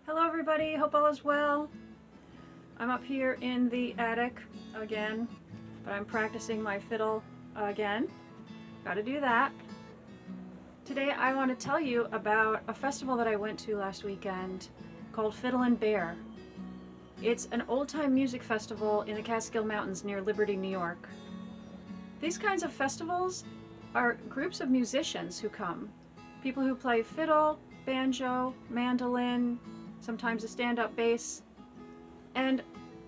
Hello everybody, hope all is well. I'm up here in the attic again, but I'm practicing my fiddle again. Gotta do that. Today I want to tell you about a festival that I went to last weekend called Fiddlin Bear. It's an old-time music festival in the Catskill Mountains near Liberty, New York. These kinds of festivals are groups of musicians who come. People who play fiddle, banjo, mandolin, sometimes a stand-up bass. And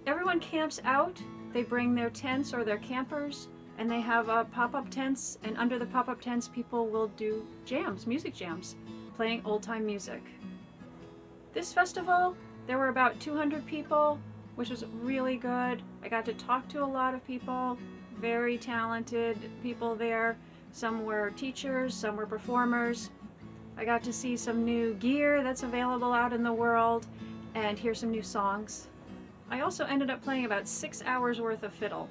everyone camps out. They bring their tents or their campers, and they have pop-up tents, and under the pop-up tents people will do jams, music jams, playing old-time music. This festival, there were about 200 people, which was really good. I got to talk to a lot of people, very talented people there. Some were teachers, some were performers. I got to see some new gear that's available out in the world and hear some new songs. I also ended up playing about 6 hours worth of fiddle,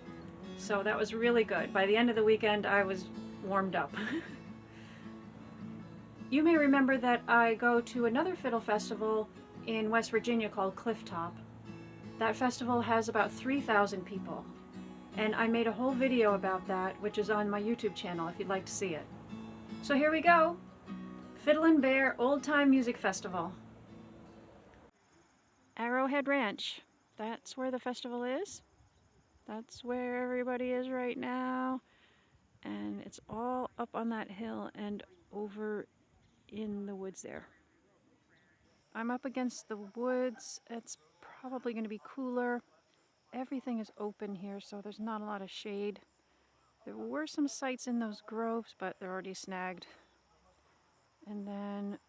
so that was really good. By the end of the weekend I was warmed up. You may remember that I go to another fiddle festival in West Virginia called Clifftop. That festival has about 3,000 people, and I made a whole video about that, which is on my YouTube channel if you'd like to see it. So here we go. Fiddlin Bear Old Time Music Festival. Arrowhead Ranch. That's where the festival is. That's where everybody is right now. And it's all up on that hill and over in the woods there. I'm up against the woods. It's probably going to be cooler. Everything is open here, so there's not a lot of shade. There were some sites in those groves, but they're already snagged. And then,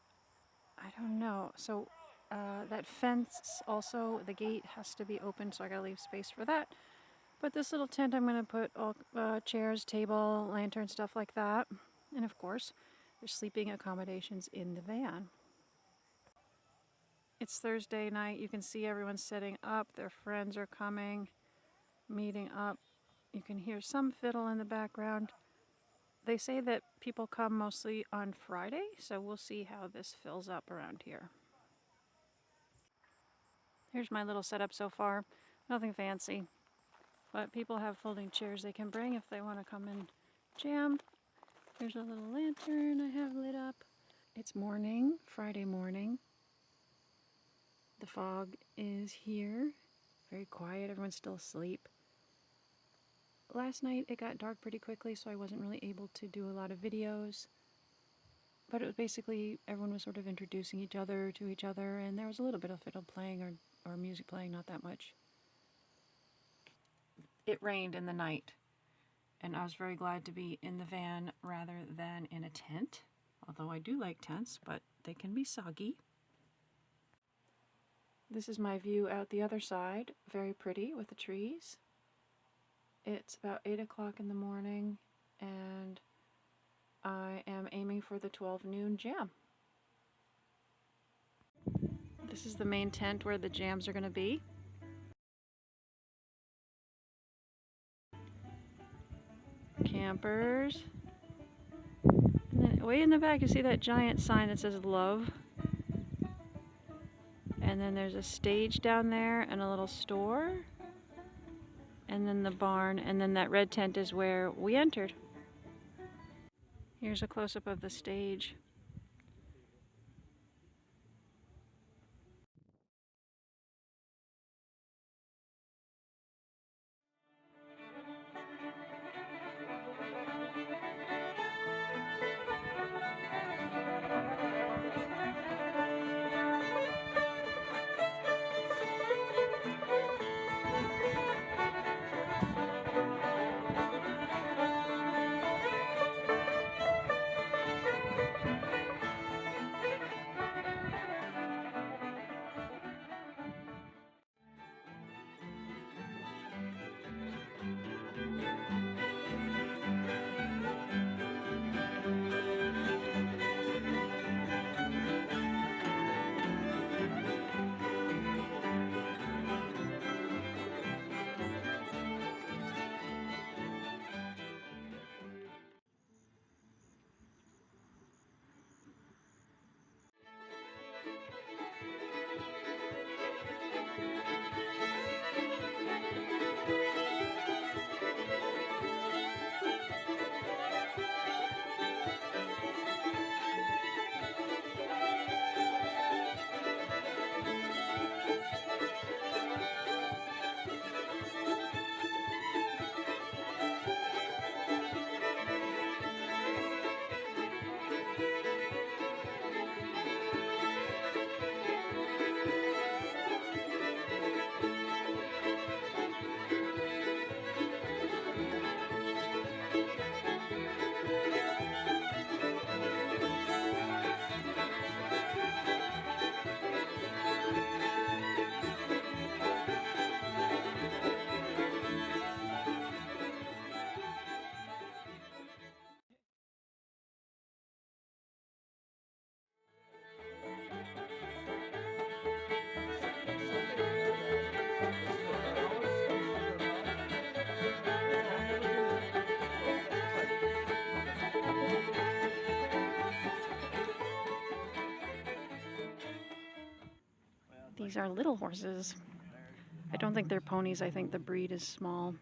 I don't know, so that fence also, the gate has to be open, so I gotta leave space for that. But this little tent, I'm gonna put all chairs, table, lantern, stuff like that. And of course, there's sleeping accommodations in the van. It's Thursday night. You can see everyone setting up. Their friends are coming, meeting up. You can hear some fiddle in the background. They say that people come mostly on Friday, so we'll see how this fills up around here. Here's my little setup so far. Nothing fancy, but people have folding chairs they can bring if they want to come and jam. Here's a little lantern I have lit up. It's morning, Friday morning. The fog is here, very quiet, everyone's still asleep. Last night it got dark pretty quickly, so I wasn't really able to do a lot of videos. But it was basically, everyone was sort of introducing each other to each other, and there was a little bit of fiddle playing or music playing, not that much. It rained in the night, and I was very glad to be in the van rather than in a tent. Although I do like tents, but they can be soggy. This is my view out the other side, very pretty with the trees. It's about 8 o'clock in the morning, and I am aiming for the 12 noon jam. This is the main tent where the jams are going to be. Campers. And then way in the back you see that giant sign that says love. And then there's a stage down there and a little store. And then the barn, and then that red tent is where we entered. Here's a close-up of the stage. These are little horses. I don't think they're ponies. I think the breed is small.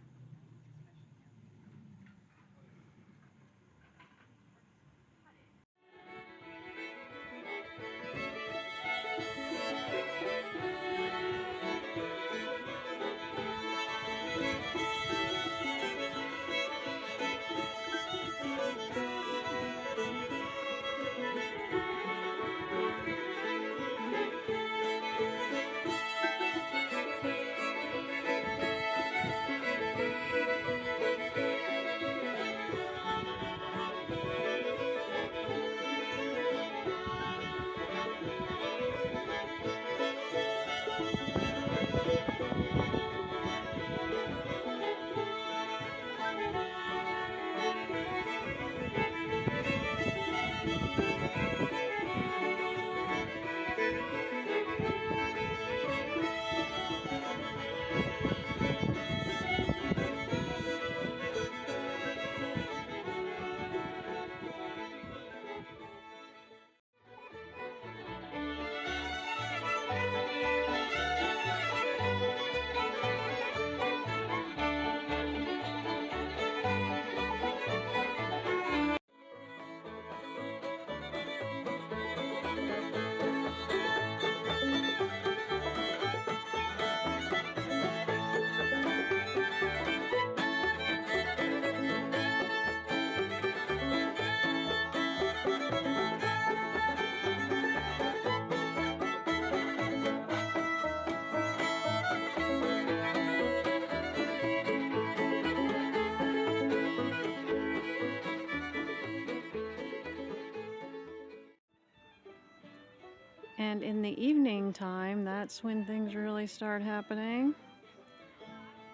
And in the evening time, that's when things really start happening.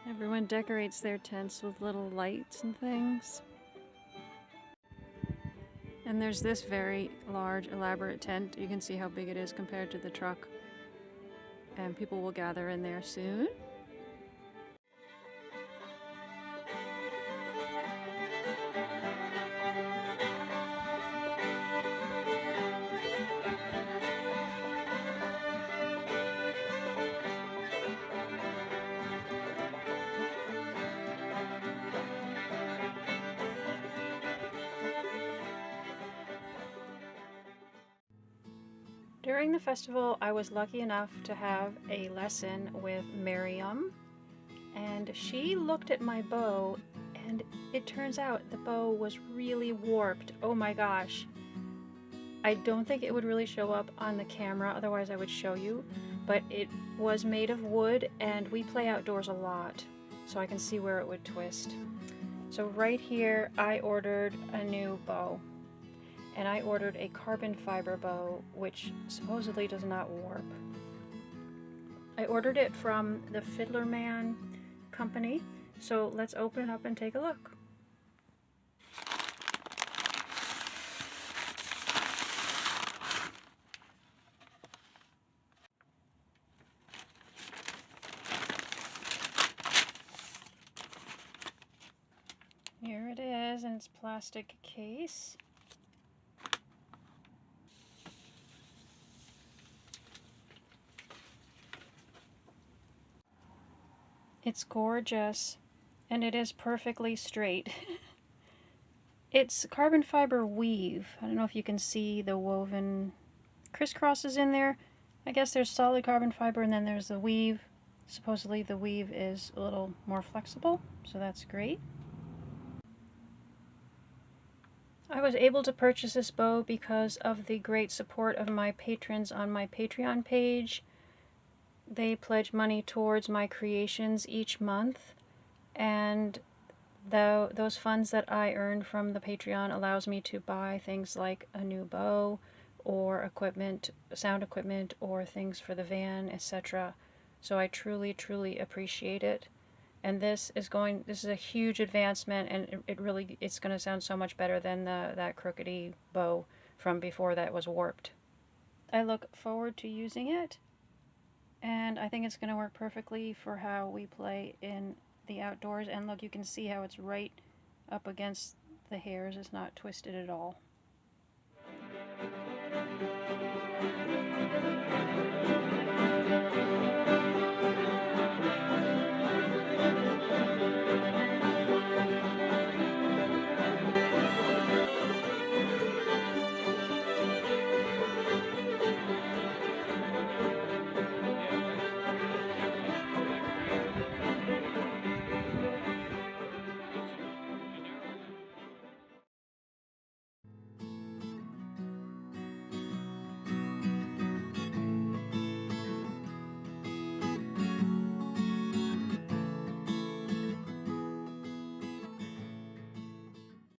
Everyone decorates their tents with little lights and things. And there's this very large, elaborate tent. You can see how big it is compared to the truck. And people will gather in there soon. During the festival, I was lucky enough to have a lesson with Miriam, and she looked at my bow, and it turns out the bow was really warped. Oh my gosh. I don't think it would really show up on the camera, otherwise I would show you, but it was made of wood, and we play outdoors a lot, so I can see where it would twist. So right here, I ordered a new bow. And I ordered a carbon fiber bow, which supposedly does not warp. I ordered it from the Fiddler Man company, so let's open it up and take a look. Here it is in its plastic case. It's gorgeous, and it is perfectly straight. It's carbon fiber weave. I don't know if you can see the woven crisscrosses in there. I guess there's solid carbon fiber, and then there's the weave. Supposedly the weave is a little more flexible, so that's great. I was able to purchase this bow because of the great support of my patrons on my Patreon page. They pledge money towards my creations each month, and those funds that I earn from the Patreon allows me to buy things like a new bow or equipment, sound equipment, or things for the van, etc. So I truly, truly appreciate it. And this is a huge advancement, and it's going to sound so much better than that crookedy bow from before that was warped. I look forward to using it. And I think it's going to work perfectly for how we play in the outdoors. And look, you can see how it's right up against the hairs. It's not twisted at all.